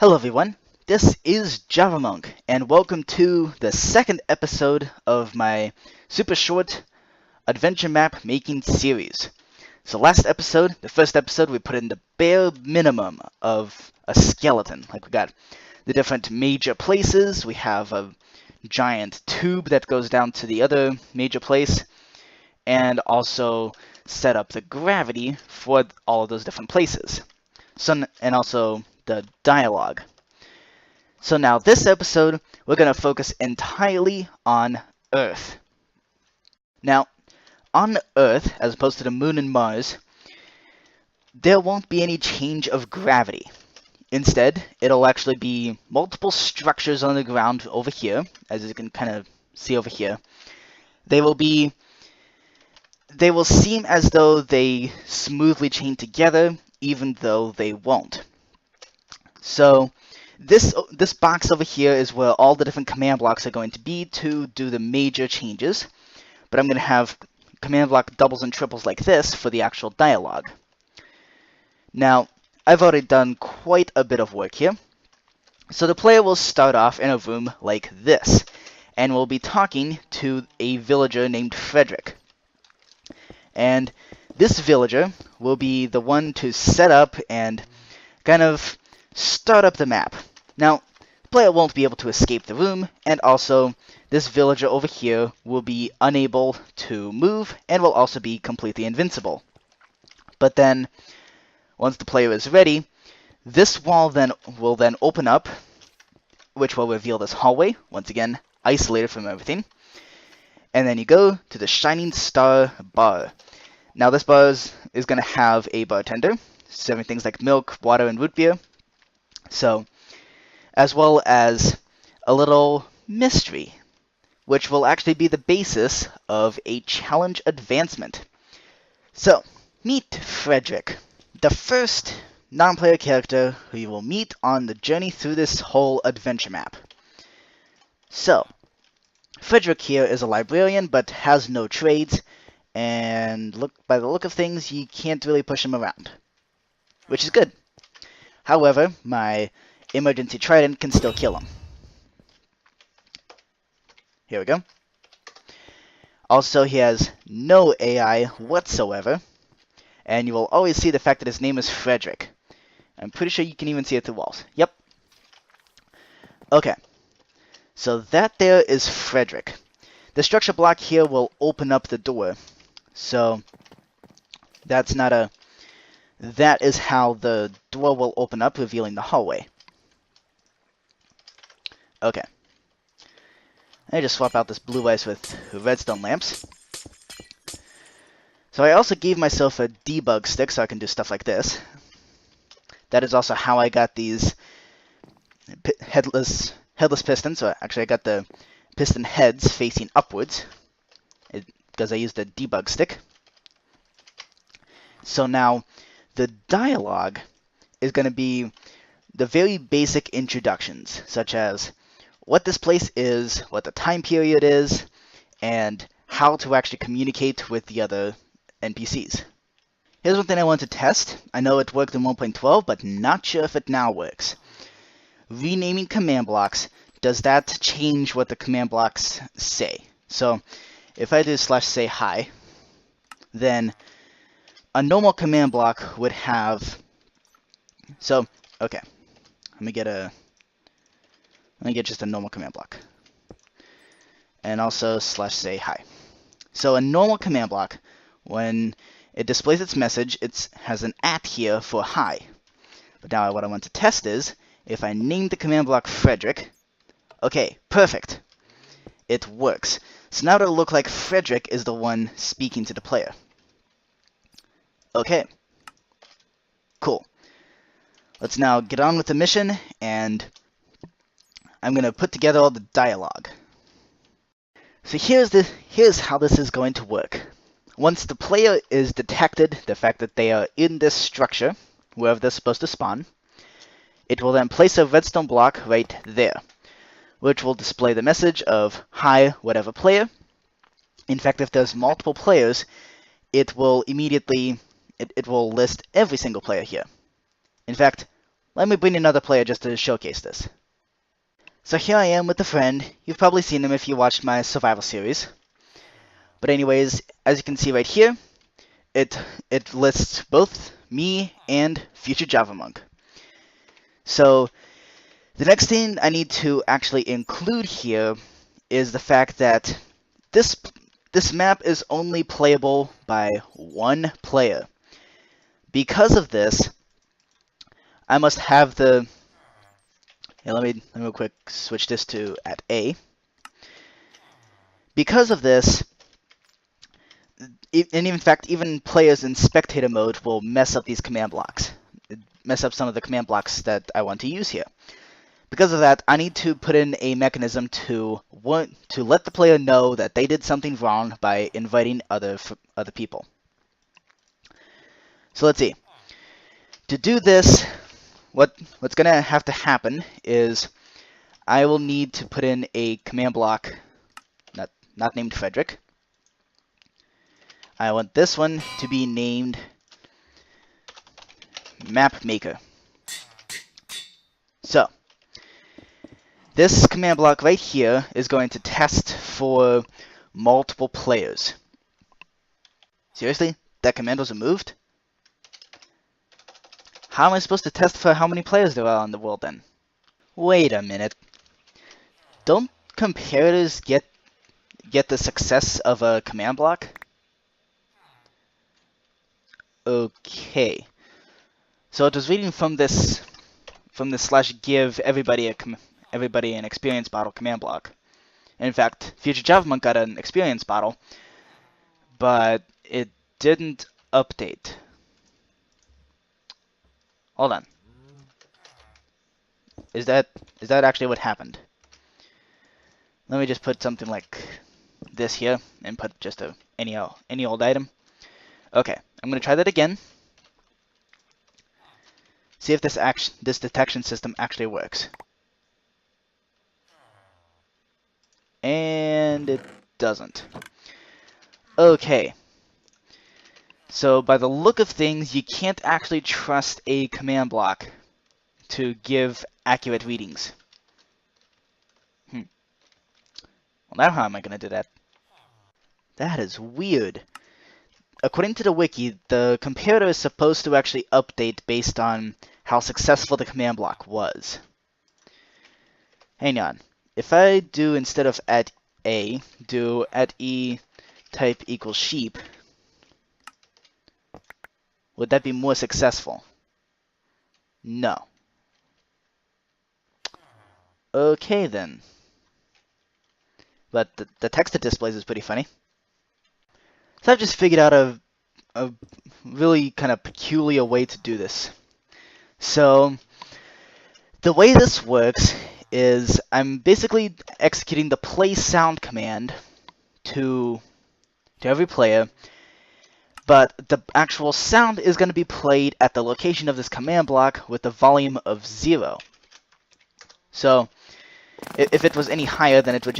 Hello everyone, this is Javamonk, and welcome to the second episode of my super short adventure map making series. So last episode, the first episode, we put in the bare minimum of a skeleton. Like we got the different major places, we have a giant tube that goes down to the other major place, and also set up the gravity for all of those different places. And also the dialogue. So now this episode, we're going to focus entirely on Earth. Now, on Earth, as opposed to the Moon and Mars, there won't be any change of gravity. Instead, it'll actually be multiple structures on the ground over here, as you can kind of see over here. They will seem as though they smoothly chain together, even though they won't. So this box over here is where all the different command blocks are going to be to do the major changes, but I'm going to have command block doubles and triples like this for the actual dialogue. Now, I've already done quite a bit of work here, so the player will start off in a room like this, and will be talking to a villager named Frederick. And this villager will be the one to set up and kind of start up the map. Now, the player won't be able to escape the room, and also this villager over here will be unable to move and will also be completely invincible. But then, once the player is ready, this wall will then open up, which will reveal this hallway, once again isolated from everything. And then you go to the Shining Star bar. Now this bar is going to have a bartender serving things like milk, water, and root beer. So, as well as a little mystery, which will actually be the basis of a challenge advancement. So, meet Frederick, the first non-player character who you will meet on the journey through this whole adventure map. So, Frederick here is a librarian, but has no trades, and by the look of things, you can't really push him around, which is good. However, my emergency trident can still kill him. Here we go. Also, he has no AI whatsoever, and you will always see the fact that his name is Frederick. I'm pretty sure you can even see it through walls. Yep. Okay. So that there is Frederick. The structure block here will open up the door. So that is how the door will open up, revealing the hallway. Okay. I just swap out this blue ice with redstone lamps. So I also gave myself a debug stick so I can do stuff like this. That is also how I got these headless pistons. So actually I got the piston heads facing upwards because I used a debug stick. So now the dialogue is going to be the very basic introductions, such as what this place is, what the time period is, and how to actually communicate with the other NPCs. Here's one thing I want to test. I know it worked in 1.12, but not sure if it now works. Renaming command blocks, does that change what the command blocks say? So if I do /say hi, then a normal command block would have, so, okay, let me get just a normal command block. And also /say hi. So a normal command block, when it displays its message, it has an @ here for hi. But now what I want to test is, if I name the command block Frederick, okay, perfect. It works. So now it'll look like Frederick is the one speaking to the player. Okay. Cool. Let's now get on with the mission, and I'm going to put together all the dialogue. So here's how this is going to work. Once the player is detected the fact that they are in this structure, wherever they're supposed to spawn, it will then place a redstone block right there, which will display the message of hi, whatever player. In fact, if there's multiple players, it will immediately, it will list every single player here. In fact, let me bring another player just to showcase this. So here I am with a friend. You've probably seen him if you watched my survival series. But anyways, as you can see right here, it lists both me and future Javamonk. So the next thing I need to actually include here is the fact that this map is only playable by one player. Because of this, I must have the... Here, let me real quick switch this to at A. Because of this, and in fact, even players in spectator mode will mess up these command blocks. Mess up some of the command blocks that I want to use here. Because of that, I need to put in a mechanism to let the player know that they did something wrong by inviting other people. So let's see. To do this, what's going to have to happen is I will need to put in a command block, not named Frederick. I want this one to be named Mapmaker. So this command block right here is going to test for multiple players. Seriously? That command was removed? How am I supposed to test for how many players there are in the world then? Wait a minute. Don't comparators get the success of a command block? Okay. So it was reading from this / give everybody an experience bottle command block. In fact, future Javamonk got an experience bottle, but it didn't update. Hold on. Is that actually what happened? Let me just put something like this here and put just any old item. Okay, I'm gonna try that again. See if this detection system actually works. And it doesn't. Okay. So by the look of things, you can't actually trust a command block to give accurate readings. Well, now how am I going to do that? That is weird. According to the wiki, the comparator is supposed to actually update based on how successful the command block was. Hang on. If I do, instead of at A, do at E type equals sheep, would that be more successful? No. Okay then. But the text it displays is pretty funny. So I've just figured out a really kind of peculiar way to do this. So the way this works is I'm basically executing the play sound command to every player, but the actual sound is going to be played at the location of this command block with a volume of 0. So if it was any higher, then it would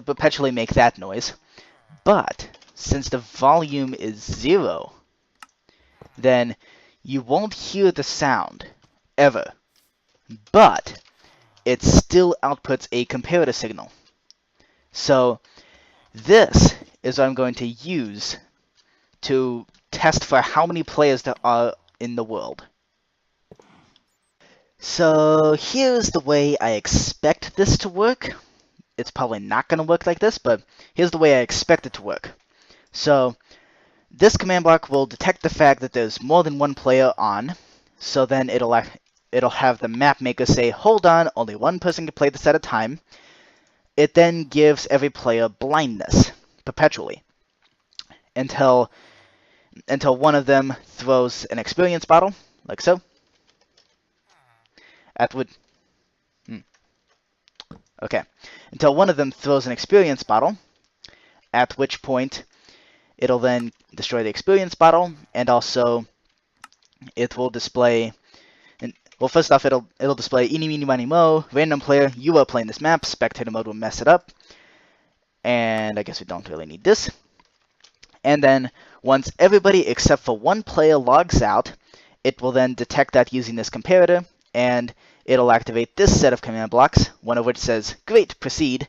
perpetually make that noise. But since the volume is 0, then you won't hear the sound ever. But it still outputs a comparator signal. So this is what I'm going to use to test for how many players there are in the world. So here's the way I expect this to work. It's probably not going to work like this, but here's the way I expect it to work. So this command block will detect the fact that there's more than one player on, so then it'll have the map maker say, hold on, only one person can play this at a time. It then gives every player blindness perpetually until one of them throws an experience bottle, like so. Okay, until one of them throws an experience bottle, at which point it'll then destroy the experience bottle, and also it will display. Well, first off, it'll display eeny, meeny, miny, mo, random player, you are playing this map, spectator mode will mess it up, and I guess we don't really need this. And then, once everybody except for one player logs out, it will then detect that using this comparator, and it'll activate this set of command blocks, one of which says, great, proceed,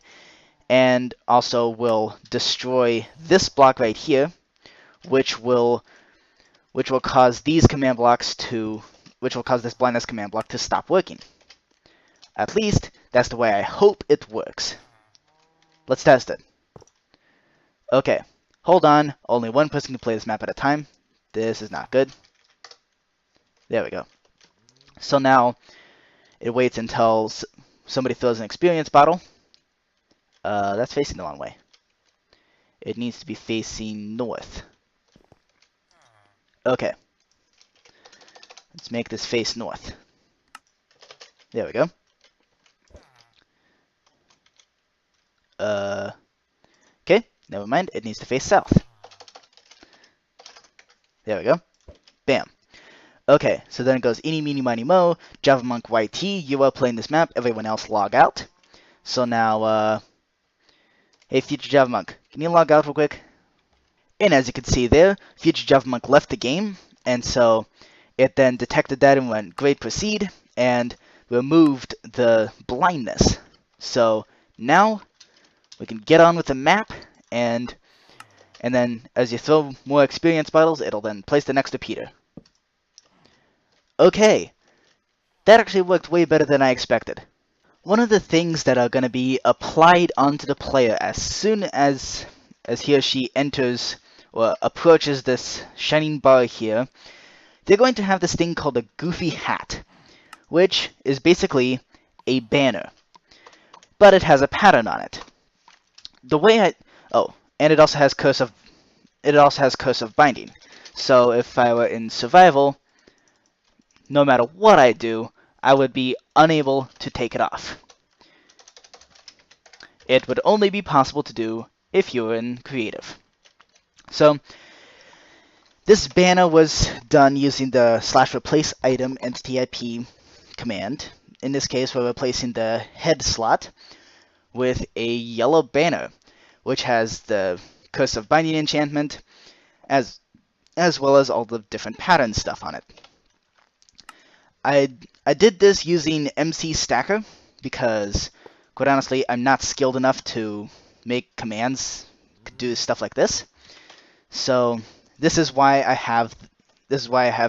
and also will destroy this block right here, which will cause these command blocks to, which will cause this blindness command block to stop working. At least, that's the way I hope it works. Let's test it. Okay, hold on, only one person can play this map at a time. This is not good. There we go. So now, it waits until somebody throws an experience bottle. That's facing the wrong way. It needs to be facing north. Okay. Let's make this face north. There we go. Okay, never mind. It needs to face south. There we go. Bam. Okay, so then it goes eeny, meeny, miny, mo. Javamonk YT, you are playing this map. Everyone else log out. So now, hey, Future Javamonk, can you log out real quick? And as you can see there, Future Javamonk left the game, and so it then detected that and went, great, proceed, and removed the blindness. So now we can get on with the map, and then as you throw more experience bottles, it'll then place the next repeater. Okay, that actually worked way better than I expected. One of the things that are going to be applied onto the player as soon as he or she enters or approaches this shining bar here, they're going to have this thing called a goofy hat, which is basically a banner, but it has a pattern on it. The way and it also has cursive binding. So if I were in survival, no matter what I do, I would be unable to take it off. It would only be possible to do if you were in creative. So this banner was done using the /replace item entity IP command. In this case, we're replacing the head slot with a yellow banner, which has the cursive binding enchantment, as well as all the different pattern stuff on it. I did this using MC Stacker because, quite honestly, I'm not skilled enough to make commands to do stuff like this. So this is why I have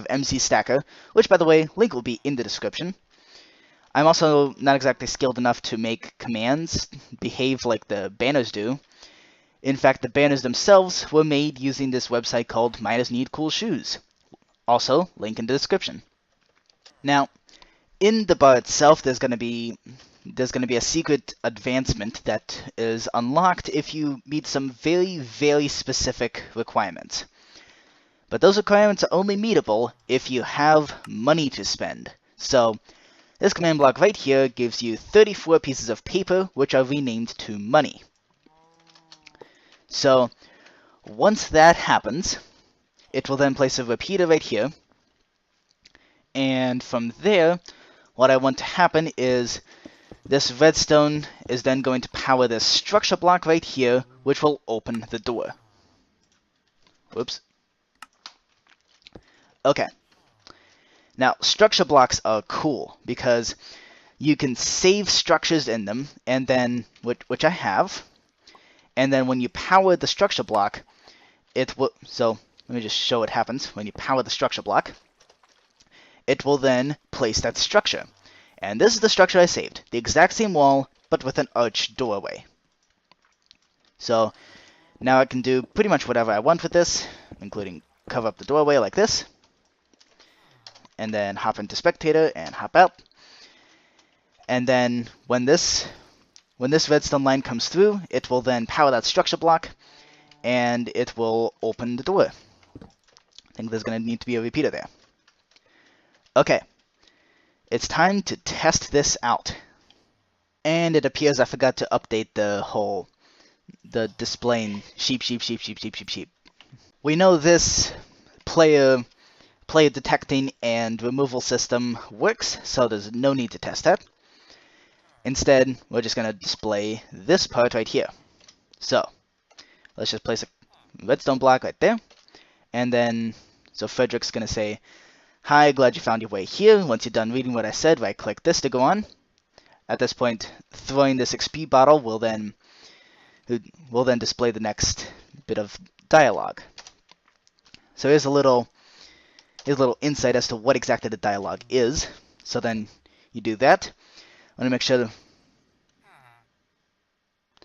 MC Stacker, which, by the way, link will be in the description. I'm also not exactly skilled enough to make commands behave like the banners do. In fact, the banners themselves were made using this website called Miners Need Cool Shoes. Also, link in the description. Now, in the bar itself, there's going to be a secret advancement that is unlocked if you meet some very, very specific requirements. But those requirements are only meetable if you have money to spend. So this command block right here gives you 34 pieces of paper, which are renamed to money. So once that happens, it will then place a repeater right here. And from there, what I want to happen is this redstone is then going to power this structure block right here, which will open the door. Whoops. Okay. Now, structure blocks are cool because you can save structures in them, and then which I have. And then when you power the structure block, it will. So let me just show what happens when you power the structure block. It will then place that structure. And this is the structure I saved. The exact same wall, but with an arched doorway. So now I can do pretty much whatever I want with this, including cover up the doorway like this. And then hop into spectator and hop out. And then when this redstone line comes through, it will then power that structure block, and it will open the door. I think there's going to need to be a repeater there. Okay, it's time to test this out. And it appears I forgot to update the displaying sheep. We know this player detecting and removal system works, so there's no need to test that. Instead, we're just going to display this part right here. So let's just place a redstone block right there. And then, so Frederick's going to say, Hi, glad you found your way here. Once you're done reading what I said, right-click this to go on. At this point, throwing this XP bottle will then display the next bit of dialogue. So here's a little insight as to what exactly the dialogue is. So then you do that. I want to make sure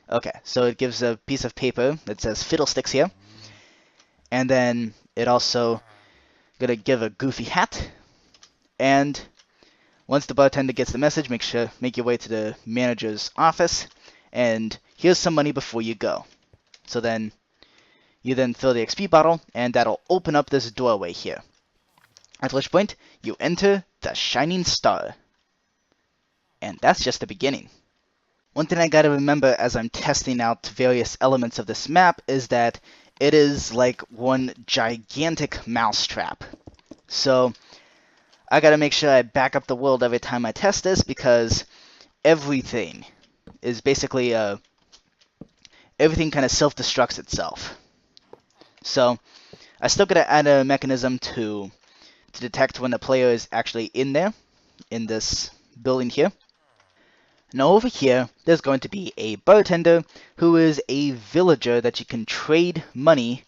okay, so it gives a piece of paper that says fiddlesticks here. And then it also gonna give a goofy hat. And once the bartender gets the message, make your way to the manager's office. And here's some money before you go. So then you then throw the XP bottle, and that'll open up this doorway here. At which point, you enter the Shining Star. And that's just the beginning. One thing I gotta remember as I'm testing out various elements of this map is that it is like one gigantic mousetrap. So I gotta make sure I back up the world every time I test this, because everything is basically everything kind of self-destructs itself. So I still gotta add a mechanism to detect when the player is actually in there, in this building here. Now over here, there's going to be a bartender who is a villager that you can trade money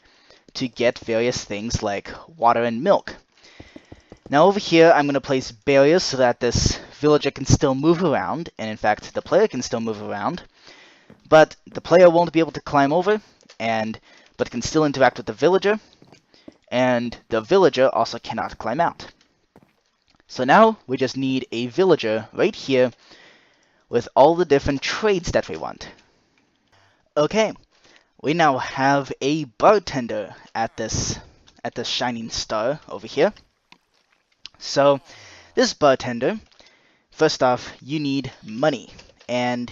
to get various things like water and milk. Now over here, I'm going to place barriers so that this villager can still move around, and in fact, the player can still move around, but the player won't be able to climb over, but can still interact with the villager, and the villager also cannot climb out. So now, we just need a villager right here with all the different trades that we want. Okay, we now have a bartender at this Shining Star over here. So this bartender, first off, you need money, and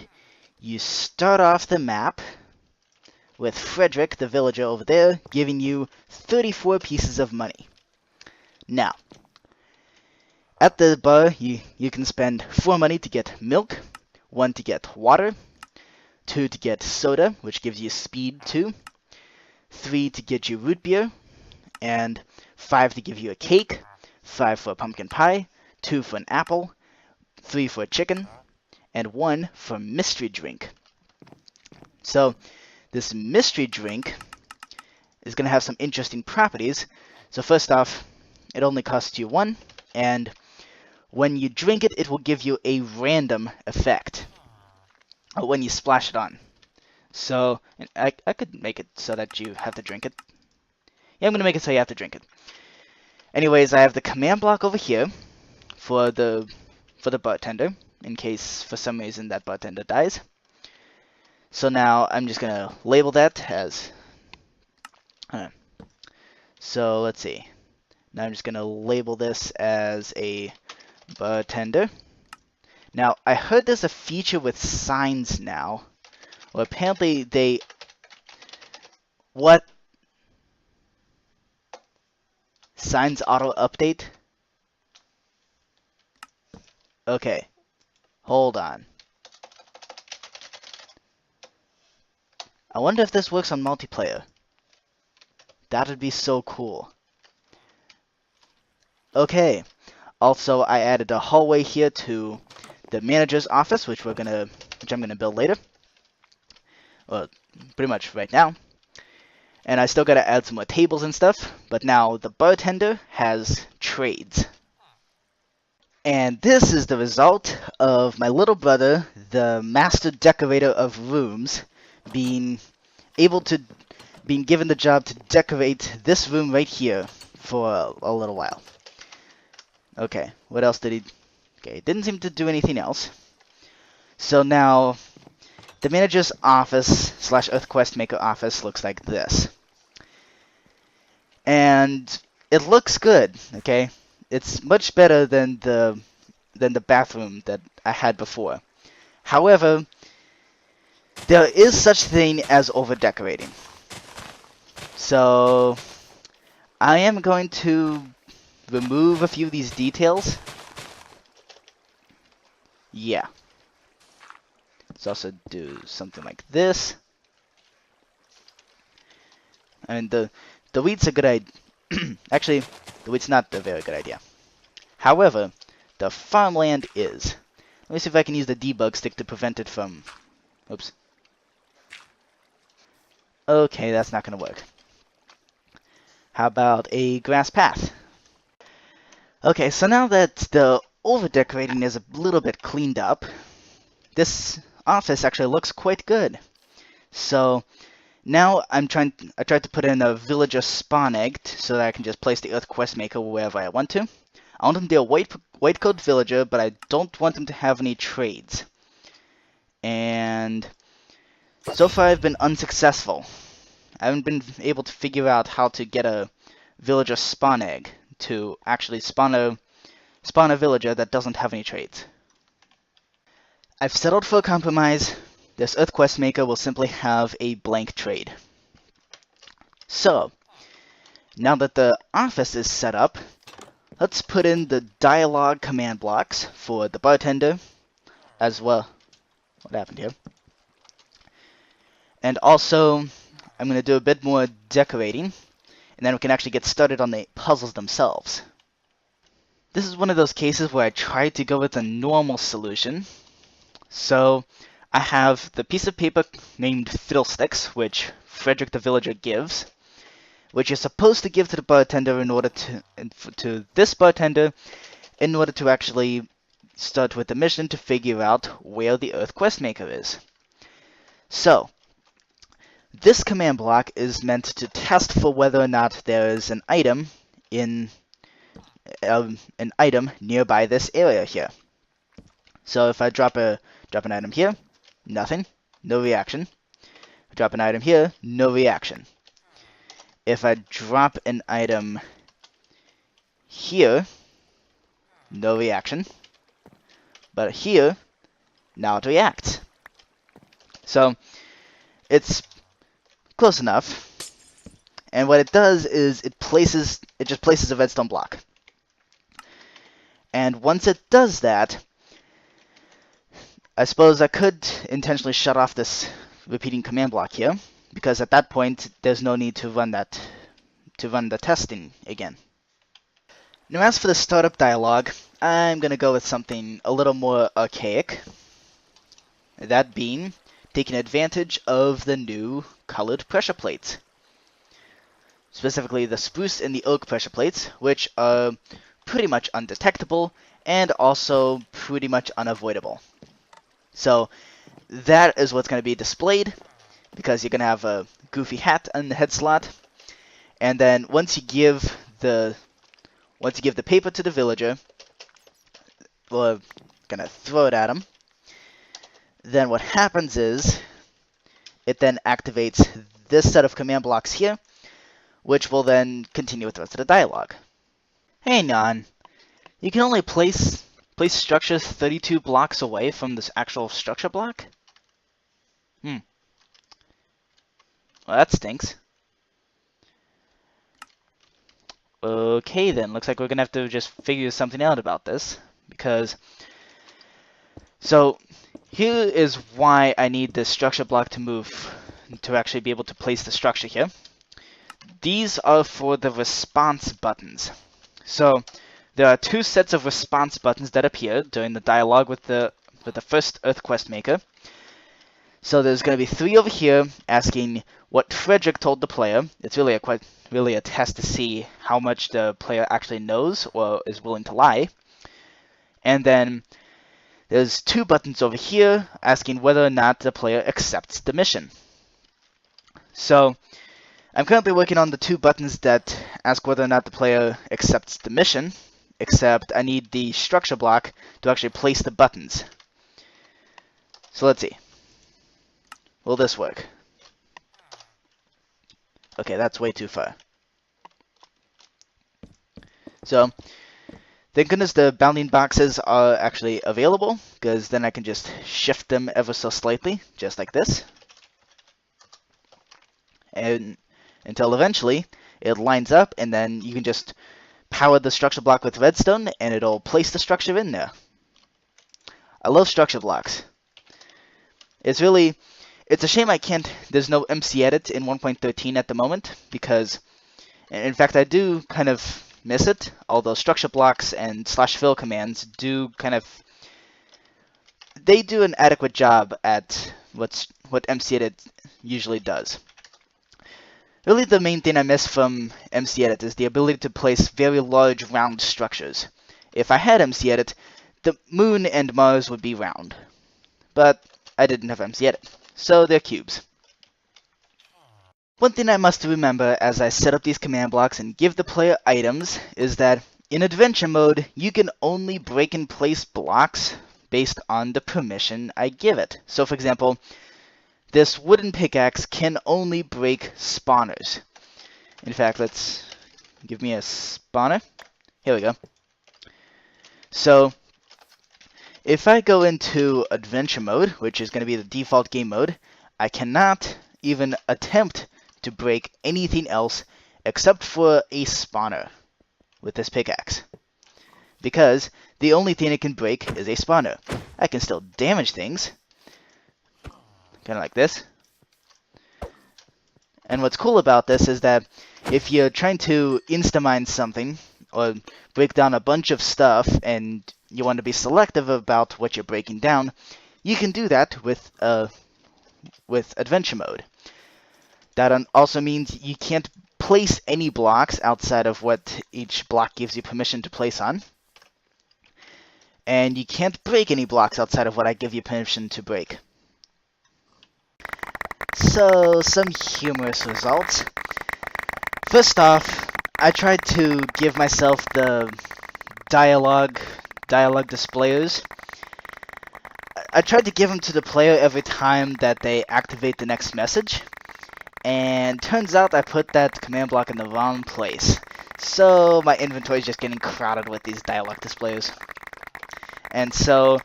you start off the map with Frederick, the villager over there, giving you 34 pieces of money. Now, at the bar, you can spend 4 money to get milk, 1 to get water, 2 to get soda, which gives you speed 2, 3 to get you root beer, and 5 to give you a cake, 5 for a pumpkin pie, 2 for an apple, 3 for a chicken, and 1 for mystery drink. So this mystery drink is going to have some interesting properties. So first off, it only costs you 1, and when you drink it, it will give you a random effect when you splash it on. So I could make it so that you have to drink it. Yeah, I'm going to make it so you have to drink it. Anyways, I have the command block over here for the bartender, in case for some reason that bartender dies. So now I'm just gonna label that as. So let's see. Now I'm just gonna label this as a bartender. Now I heard there's a feature with signs now. Well, apparently they. What? Signs auto update? Okay. Hold on. I wonder if this works on multiplayer. That would be so cool. Okay. Also, I added a hallway here to the manager's office, which I'm gonna build later. Well, pretty much right now. And I still gotta add some more tables and stuff, but now the bartender has trades. And this is the result of my little brother, the master decorator of rooms, being given the job to decorate this room right here for a little while. Okay, what else did he... Okay, didn't seem to do anything else. So now, the manager's office / Earth Questmaker office looks like this. And it looks good, okay? It's much better than the bathroom that I had before. However, there is such thing as over-decorating. So, I am going to remove a few of these details. Yeah. Let's also do something like this. I mean, the wheat's a good idea. Actually, the wheat's not a very good idea. However, the farmland is. Let me see if I can use the debug stick to prevent it from... Oops. Okay, that's not going to work. How about a grass path? Okay, so now that the over-decorating is a little bit cleaned up, this office actually looks quite good. So now I tried to put in a villager spawn egg so that I can just place the Earth Questmaker wherever I want to. I want him to be a white coat villager, but I don't want him to have any trades. And so far I've been unsuccessful. I haven't been able to figure out how to get a villager spawn egg to actually spawn a villager that doesn't have any trades. I've settled for a compromise. This Earth Questmaker will simply have a blank trade. So, now that the office is set up, let's put in the dialogue command blocks for the bartender as well. What happened here? And also, I'm going to do a bit more decorating, and then we can actually get started on the puzzles themselves. This is one of those cases where I tried to go with a normal solution. So, I have the piece of paper named Fiddlesticks, which Frederick the Villager gives, which you're supposed to give to the bartender in order to this bartender in order to actually start with the mission to figure out where the Earth Questmaker is. So, this command block is meant to test for whether or not there is an item nearby this area here. So if I drop an item here, nothing, no reaction. Drop an item here, no reaction. If I drop an item here, no reaction. But here, now it reacts. So it's close enough. And what it does is it just places a redstone block. And once it does that, I suppose I could intentionally shut off this repeating command block here, because at that point there's no need to run the testing again. Now as for the startup dialogue, I'm gonna go with something a little more archaic. That being taking advantage of the new colored pressure plates. Specifically the spruce and the oak pressure plates, which are pretty much undetectable and also pretty much unavoidable. So that is what's going to be displayed, because you're going to have a goofy hat in the head slot, and then once you give the paper to the villager, we're going to throw it at him. Then what happens is it then activates this set of command blocks here, which will then continue with the rest of the dialogue. Hang on, you can only place structures 32 blocks away from this actual structure block? Well, that stinks. Okay then, looks like we're gonna have to just figure something out about this, because... So, here is why I need this structure block to move, to actually be able to place the structure here. These are for the response buttons. So, there are two sets of response buttons that appear during the dialogue with the first Earth Questmaker. So there's going to be 3 over here asking what Frederick told the player. It's really a test to see how much the player actually knows or is willing to lie. And then there's 2 buttons over here asking whether or not the player accepts the mission. So I'm currently working on the 2 buttons that ask whether or not the player accepts the mission, except I need the structure block to actually place the buttons. So let's see. Will this work? Okay, that's way too far. So, thank goodness the bounding boxes are actually available, because then I can just shift them ever so slightly, just like this. And until eventually it lines up, and then you can just power the structure block with redstone, and it'll place the structure in there. I love structure blocks. It's a shame there's no MC Edit in 1.13 at the moment, because, in fact, I do kind of miss it, although structure blocks and /fill commands do they do an adequate job at what MCEdit usually does. Really, the main thing I miss from MCEdit is the ability to place very large round structures. If I had MCEdit, the moon and Mars would be round. But I didn't have MCEdit, so they're cubes. One thing I must remember as I set up these command blocks and give the player items is that in adventure mode, you can only break and place blocks based on the permission I give it. So for example, this wooden pickaxe can only break spawners. In fact, let's give me a spawner. Here we go. So if I go into adventure mode, which is going to be the default game mode, I cannot even attempt to break anything else except for a spawner with this pickaxe. Because the only thing it can break is a spawner. I can still damage things, kind of like this. And what's cool about this is that if you're trying to insta-mine something, or break down a bunch of stuff, and you want to be selective about what you're breaking down, you can do that with adventure mode. That also means you can't place any blocks outside of what each block gives you permission to place on. And you can't break any blocks outside of what I give you permission to break. So, some humorous results. First off, I tried to give myself the dialogue displayers. I tried to give them to the player every time that they activate the next message. And turns out I put that command block in the wrong place. So my inventory is just getting crowded with these dialogue displayers. And so,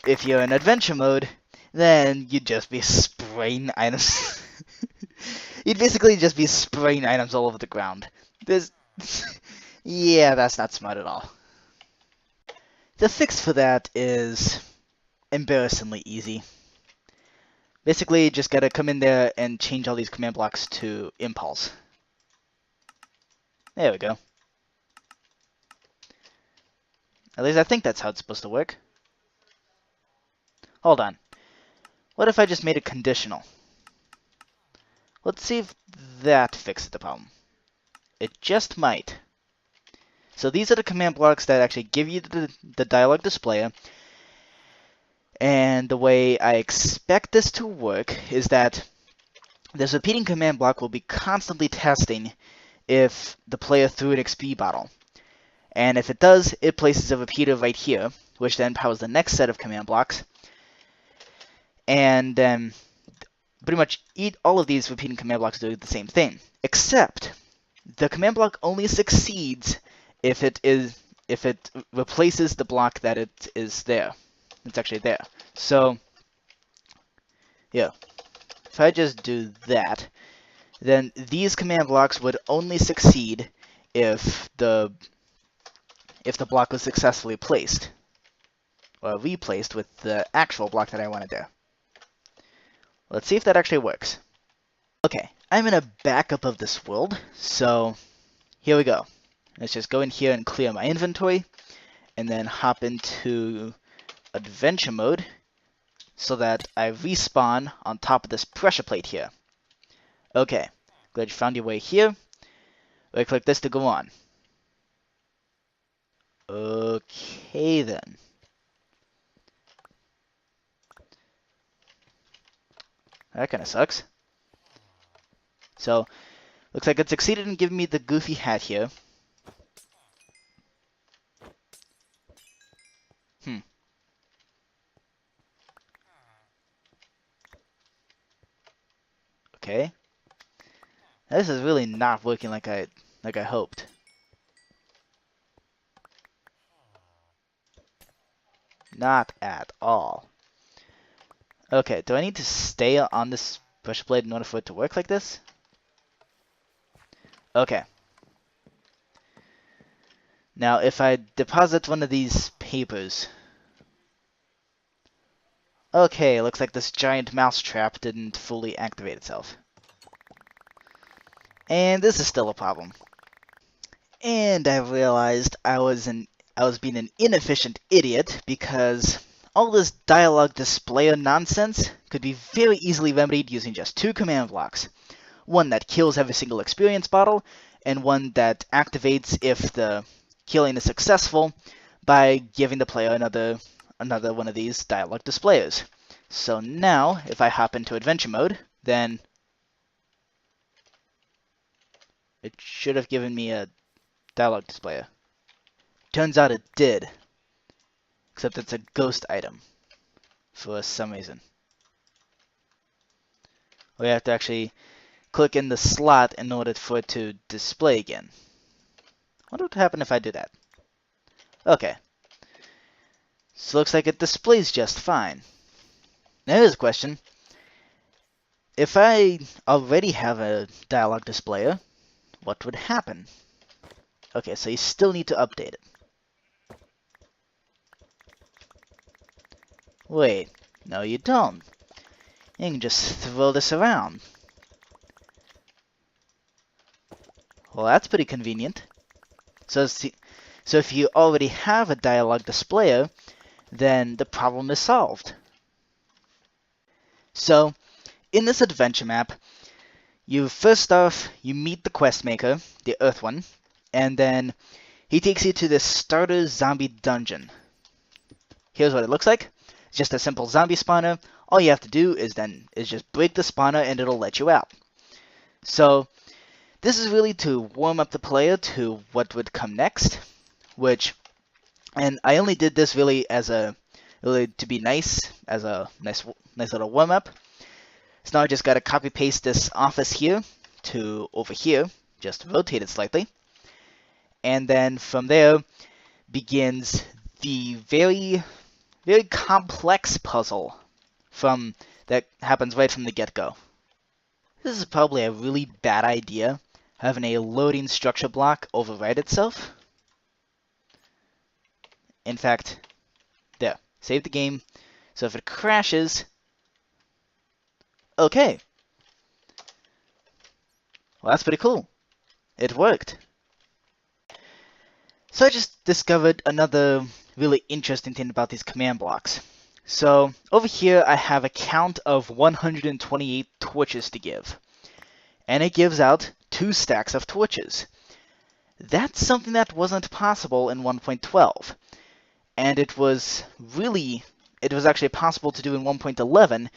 if you're in adventure mode, then you'd just be spraying items. You'd basically just be spraying items all over the ground. Yeah, that's not smart at all. The fix for that is embarrassingly easy. Basically, you just gotta come in there and change all these command blocks to impulse. There we go. At least I think that's how it's supposed to work. Hold on. What if I just made it conditional? Let's see if that fixes the problem. It just might. So these are the command blocks that actually give you the dialog displayer. And the way I expect this to work is that this repeating command block will be constantly testing if the player threw an XP bottle. And if it does, it places a repeater right here, which then powers the next set of command blocks. And then pretty much all of these repeating command blocks do the same thing, except the command block only succeeds if it replaces the block that it is there. It's actually there. So, yeah. If I just do that, then these command blocks would only succeed if the block was successfully placed, or replaced with the actual block that I want to do. Let's see if that actually works. Okay, I'm in a backup of this world, so here we go. Let's just go in here and clear my inventory, and then hop into adventure mode, so that I respawn on top of this pressure plate here. Okay, glad you found your way here. Right click this to go on. Okay then. That kind of sucks. So, looks like it succeeded in giving me the goofy hat here. Okay. This is really not working like I hoped. Not at all. Okay, do I need to stay on this pressure plate in order for it to work like this? Okay. Now, if I deposit one of these papers... Okay, looks like this giant mouse trap didn't fully activate itself. And this is still a problem. And I realized I was being an inefficient idiot because all this dialogue displayer nonsense could be very easily remedied using just two command blocks. One that kills every single experience bottle, and one that activates if the killing is successful by giving the player another one of these dialogue displayers. So now, if I hop into adventure mode, then it should have given me a dialogue displayer. Turns out it did, except it's a ghost item for some reason. We have to actually click in the slot in order for it to display again. What would happen if I do that? Okay. So looks like it displays just fine. Now here's a question. If I already have a dialogue displayer, what would happen? Okay, so you still need to update it. Wait, no you don't. You can just throw this around. Well, that's pretty convenient. So if you already have a dialogue displayer, then the problem is solved. So, in this adventure map, first off, you meet the Questmaker, the Earth one, and then he takes you to this starter zombie dungeon. Here's what it looks like. It's just a simple zombie spawner. All you have to do is just break the spawner and it'll let you out. So this is really to warm up the player to what would come next, and I only did this really to be nice, as a nice little warm up. So now I just gotta copy paste this office here to over here, just rotate it slightly. And then from there begins the very, very complex puzzle that happens right from the get-go. This is probably a really bad idea, having a loading structure block override itself. In fact, there, save the game. So if it crashes, okay. Well, that's pretty cool. It worked. So I just discovered another really interesting thing about these command blocks. So over here I have a count of 128 torches to give. And it gives out 2 stacks of torches. That's something that wasn't possible in 1.12. And it was actually possible to do in 1.11,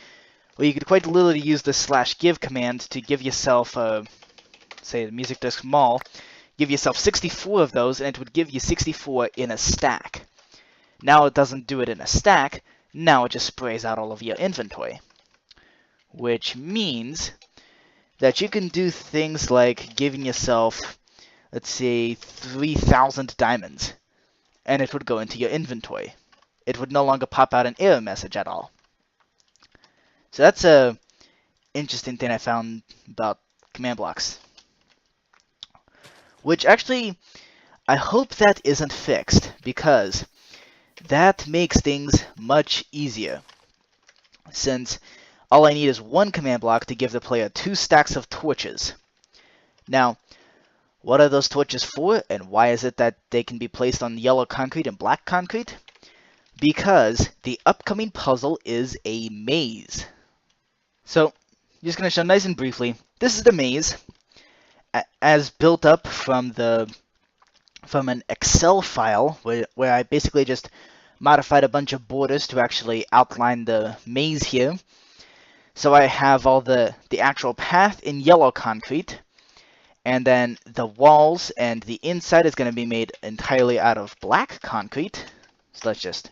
where you could quite literally use the /give command to give yourself, say, the music disc mall, give yourself 64 of those, and it would give you 64 in a stack. Now it doesn't do it in a stack, now it just sprays out all of your inventory. Which means that you can do things like giving yourself, let's say, 3,000 diamonds, and it would go into your inventory. It would no longer pop out an error message at all. So that's a interesting thing I found about command blocks. Which actually, I hope that isn't fixed, because that makes things much easier. Since all I need is one command block to give the player 2 stacks of torches. Now, what are those torches for, and why is it that they can be placed on yellow concrete and black concrete? Because the upcoming puzzle is a maze. So, just going to show nice and briefly, this is the maze, as built up from an Excel file, where I basically just modified a bunch of borders to actually outline the maze here. So I have all the actual path in yellow concrete, and then the walls and the inside is going to be made entirely out of black concrete. So let's just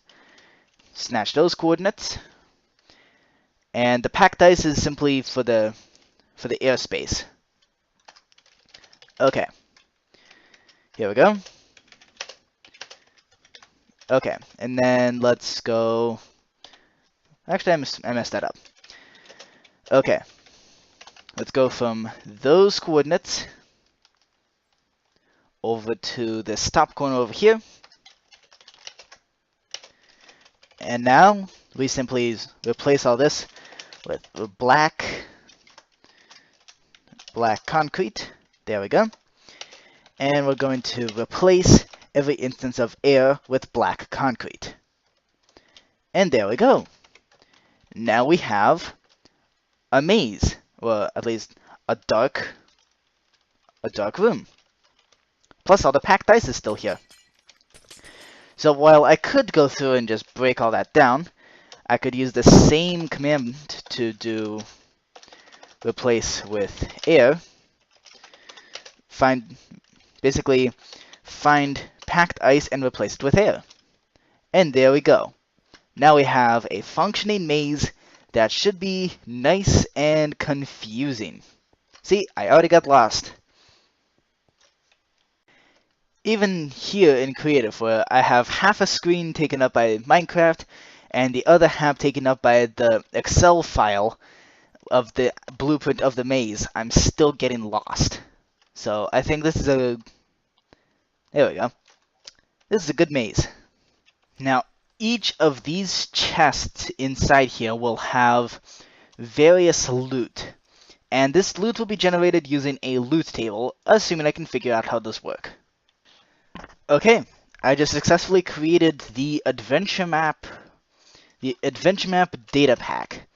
snatch those coordinates. And the packed ice is simply for the airspace. Okay. Here we go. Okay, and then let's go. Actually, I messed that up. Okay. Let's go from those coordinates over to this top corner over here. And now we simply replace all this with black concrete. There we go. And we're going to replace every instance of air with black concrete. And there we go. Now we have a maze, or at least a dark room. Plus all the packed ice is still here. So while I could go through and just break all that down, I could use the same command to do replace with air. Basically find packed ice and replace it with air. And there we go. Now we have a functioning maze that should be nice and confusing. See, I already got lost. Even here in Creative, where I have half a screen taken up by Minecraft and the other half taken up by the Excel file of the blueprint of the maze, I'm still getting lost. So I think this is a... There we go. This is a good maze. Now, each of these chests inside here will have various loot. And this loot will be generated using a loot table, assuming I can figure out how this works. Okay, I just successfully created the adventure map data pack,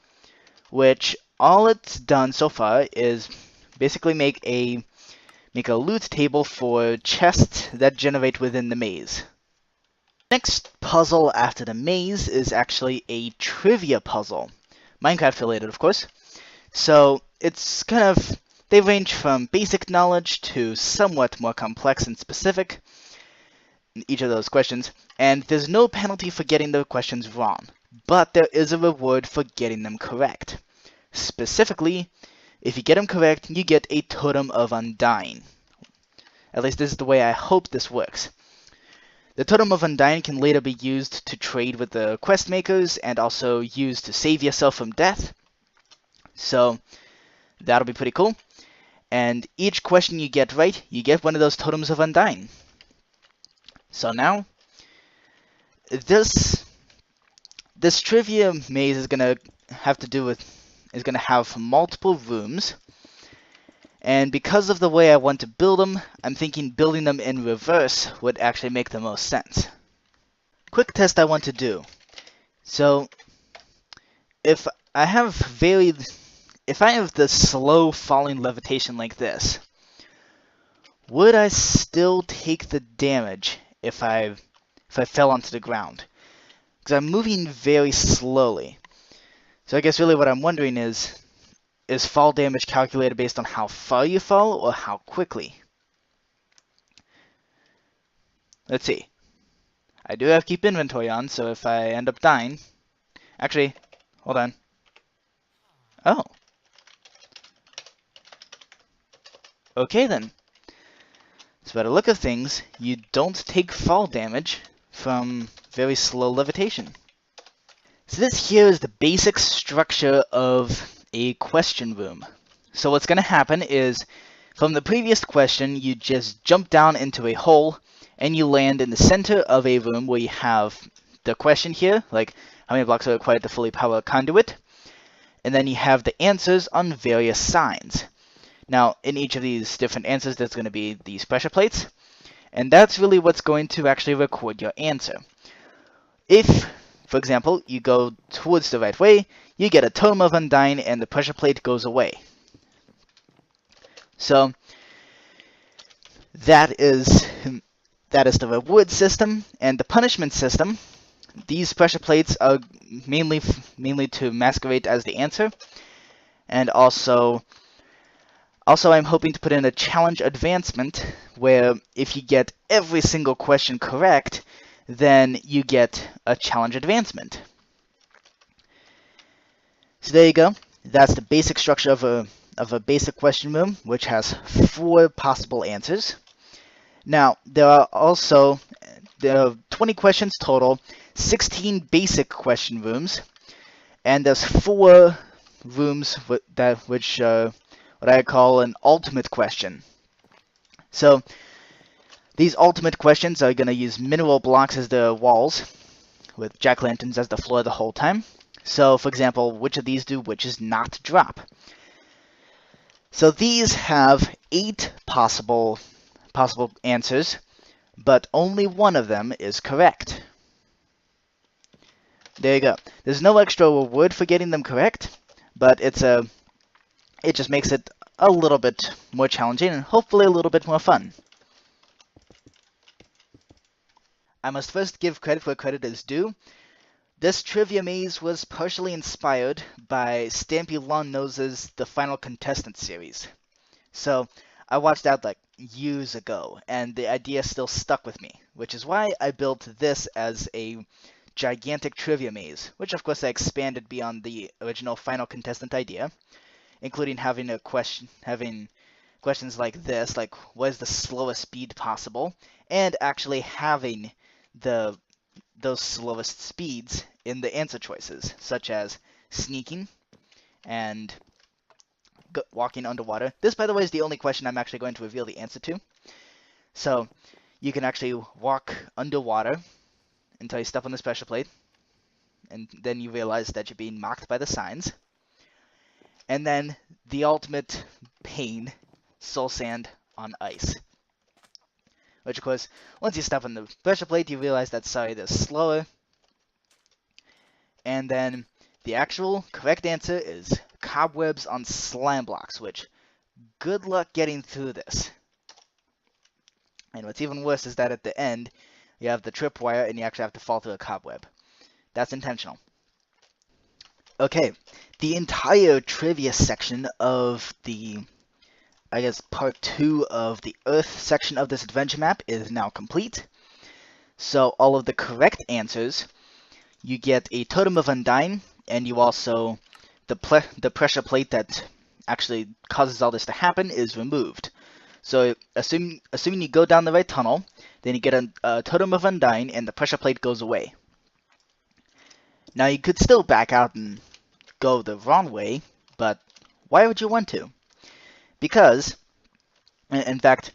which all it's done so far is basically make a loot table for chests that generate within the maze. Next puzzle after the maze is actually a trivia puzzle, Minecraft related, of course. So it's they range from basic knowledge to somewhat more complex and specific in each of those questions, and there's no penalty for getting the questions wrong, but there is a reward for getting them correct. Specifically, if you get them correct, you get a Totem of Undying. At least this is the way I hope this works. The Totem of Undying can later be used to trade with the Questmakers and also used to save yourself from death. So that'll be pretty cool. And each question you get right, you get one of those Totems of Undying. So now, this trivia maze is gonna have multiple rooms. And because of the way I want to build them, I'm thinking building them in reverse would actually make the most sense. Quick test I want to do. So, if I have the slow falling levitation like this, would I still take the damage if I fell onto the ground? Because I'm moving very slowly. So I guess really what I'm wondering is fall damage calculated based on how far you fall or how quickly? Let's see. I do have keep inventory on, so if I end up dying... Actually, hold on. Oh. Okay then. So by the look of things, you don't take fall damage from very slow levitation. So this here is the basic structure of a question room. So what's going to happen is, from the previous question, you just jump down into a hole, and you land in the center of a room where you have the question here, like how many blocks are required to fully power a conduit, and then you have the answers on various signs. Now, in each of these different answers, there's going to be these pressure plates, and that's really what's going to actually record your answer. If, for example, you go towards the right way, you get a Totem of Undying and the pressure plate goes away. So that is the reward system, and the punishment system. These pressure plates are mainly to masquerade as the answer, and also I'm hoping to put in a challenge advancement where if you get every single question correct, then you get a challenge advancement. So there you go. That's the basic structure of a basic question room, which has 4 possible answers. Now, there are 20 questions total, 16 basic question rooms, and there's 4 rooms which what I call an ultimate question. So these ultimate questions are going to use mineral blocks as the walls, with jack-o'-lanterns as the floor the whole time. So, for example, which of these do witches not drop? So these have 8 possible possible answers, but only one of them is correct. There you go. There's no extra reward for getting them correct, but it just makes it a little bit more challenging and hopefully a little bit more fun. I must first give credit where credit is due. This trivia maze was partially inspired by Stampy Longnose's The Final Contestant series. So I watched that like years ago, and the idea still stuck with me, which is why I built this as a gigantic trivia maze, which of course I expanded beyond the original Final Contestant idea, including having questions like this, like what is the slowest speed possible, and actually having those slowest speeds in the answer choices, such as sneaking and walking underwater. This, by the way, is the only question I'm actually going to reveal the answer to. So you can actually walk underwater until you step on this pressure plate, and then you realize that you're being mocked by the signs. And then the ultimate pain, soul sand on ice. Which, of course, once you step on the pressure plate, you realize that, sorry, they're slower. And then the actual correct answer is cobwebs on slime blocks, which, good luck getting through this. And what's even worse is that at the end, you have the tripwire and you actually have to fall through a cobweb. That's intentional. Okay, the entire trivia section of the, I guess, part 2 of the Earth section of this adventure map is now complete. So all of the correct answers, you get a Totem of Undying, and you also, the pressure plate that actually causes all this to happen is removed. So assuming you go down the right tunnel, then you get a Totem of Undying, and the pressure plate goes away. Now you could still back out and go the wrong way, but why would you want to? Because, in fact,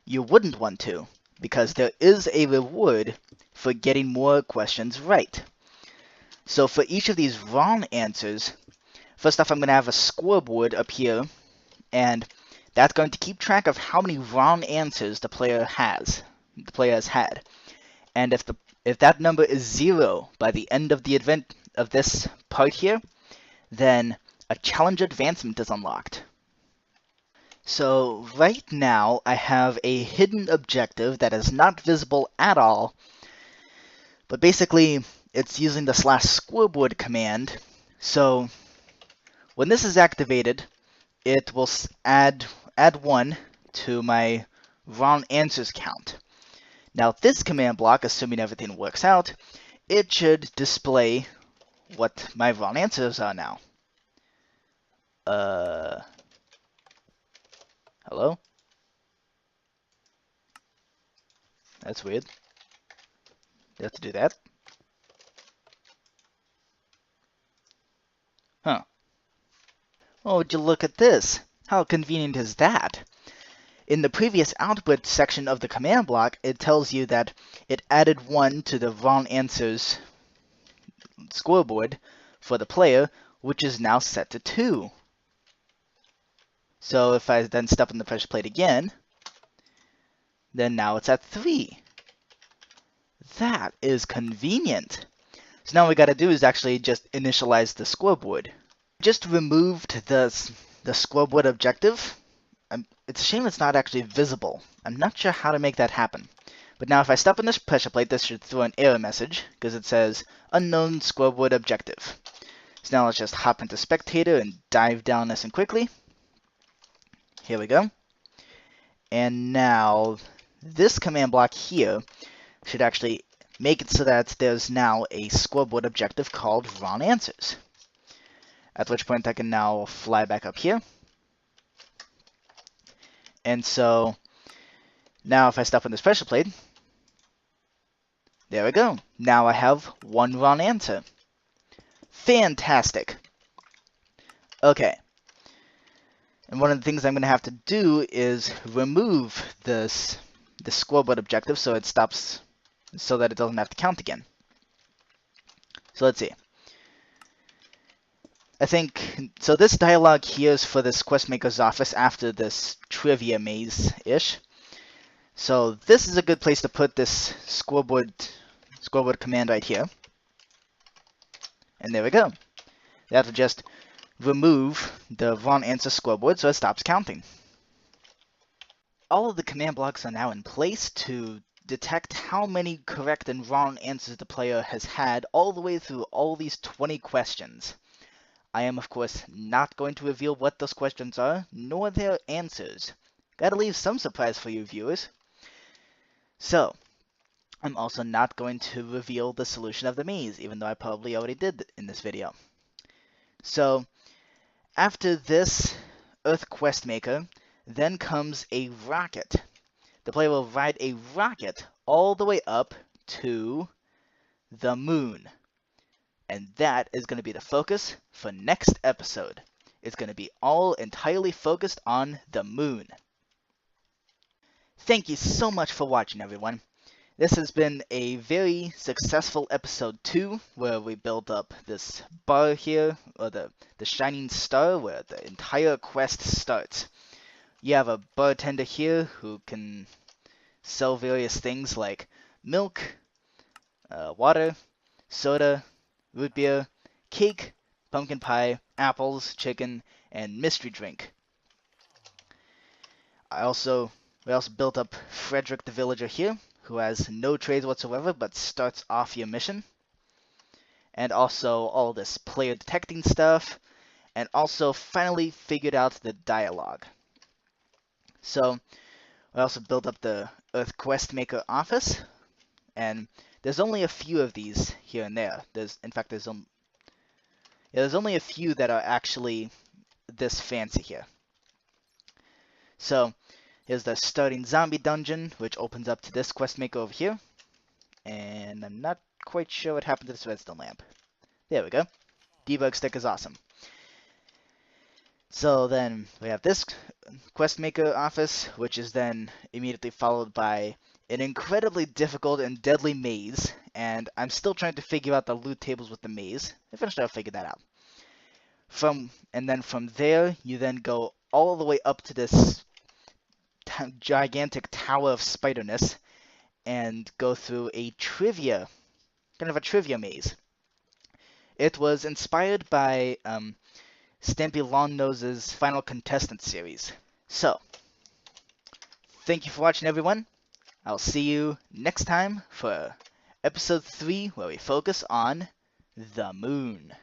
you wouldn't want to, because there is a reward for getting more questions right. So for each of these wrong answers, first off I'm going to have a scoreboard up here, and that's going to keep track of how many wrong answers the player has had. And if that number is 0 by the end of the event of this part here, then a challenge advancement is unlocked. So right now I have a hidden objective that is not visible at all, but basically it's using the /scoreboard command. So when this is activated, it will add 1 to my wrong answers count. Now this command block, assuming everything works out, it should display what my wrong answers are now. Hello? That's weird. You have to do that? Huh. Oh, would you look at this? How convenient is that? In the previous output section of the command block, it tells you that it added 1 to the wrong answers scoreboard for the player, which is now set to 2. So if I then step on the pressure plate again, then now it's at 3. That is convenient. So now what we got to do is actually just initialize the scoreboard. Just removed the scoreboard objective. It's a shame it's not actually visible. I'm not sure how to make that happen. But now if I step on this pressure plate, this should throw an error message, because it says unknown scoreboard objective. So now let's just hop into Spectator and dive down nice and quickly. Here we go. And now this command block here should actually make it so that there's now a scoreboard objective called wrong answers. At which point I can now fly back up here. And so now if I step on this pressure plate, there we go. Now I have 1 wrong answer. Fantastic. Okay. And one of the things I'm going to have to do is remove the scoreboard objective so it stops, so that it doesn't have to count again. So let's see. I think, so this dialogue here is for this Questmaker's office after this trivia maze-ish. So this is a good place to put this scoreboard command right here. And there we go. You have to just remove the wrong answer scoreboard so it stops counting. All of the command blocks are now in place to detect how many correct and wrong answers the player has had all the way through all these 20 questions. I am, of course, not going to reveal what those questions are, nor their answers. Gotta leave some surprise for you viewers. So, I'm also not going to reveal the solution of the maze, even though I probably already did in this video. So, after this Earth Questmaker, then comes a rocket. The player will ride a rocket all the way up to the moon. And that is going to be the focus for next episode. It's going to be all entirely focused on the moon. Thank you so much for watching, everyone. This has been a very successful episode 2, where we built up this bar here, or the shining star, where the entire quest starts. You have a bartender here who can sell various things like milk, water, soda, root beer, cake, pumpkin pie, apples, chicken, and mystery drink. We also built up Frederick the villager here, who has no trades whatsoever but starts off your mission. And also all this player detecting stuff, and also finally figured out the dialogue. So we also built up the Earth Questmaker office, and there's only a few of these here and there. There's only a few that are actually this fancy here. So here's the starting zombie dungeon, which opens up to this Questmaker over here. And I'm not quite sure what happened to this redstone lamp. There we go. Debug stick is awesome. So then we have this Questmaker office, which is then immediately followed by an incredibly difficult and deadly maze. And I'm still trying to figure out the loot tables with the maze. Eventually I'll figure that out. And then from there, you then go all the way up to this gigantic tower of spiderness and go through a trivia maze. It was inspired by Stampy Longnose's Final Contestant series. So, thank you for watching, everyone. I'll see you next time for episode 3, where we focus on the moon.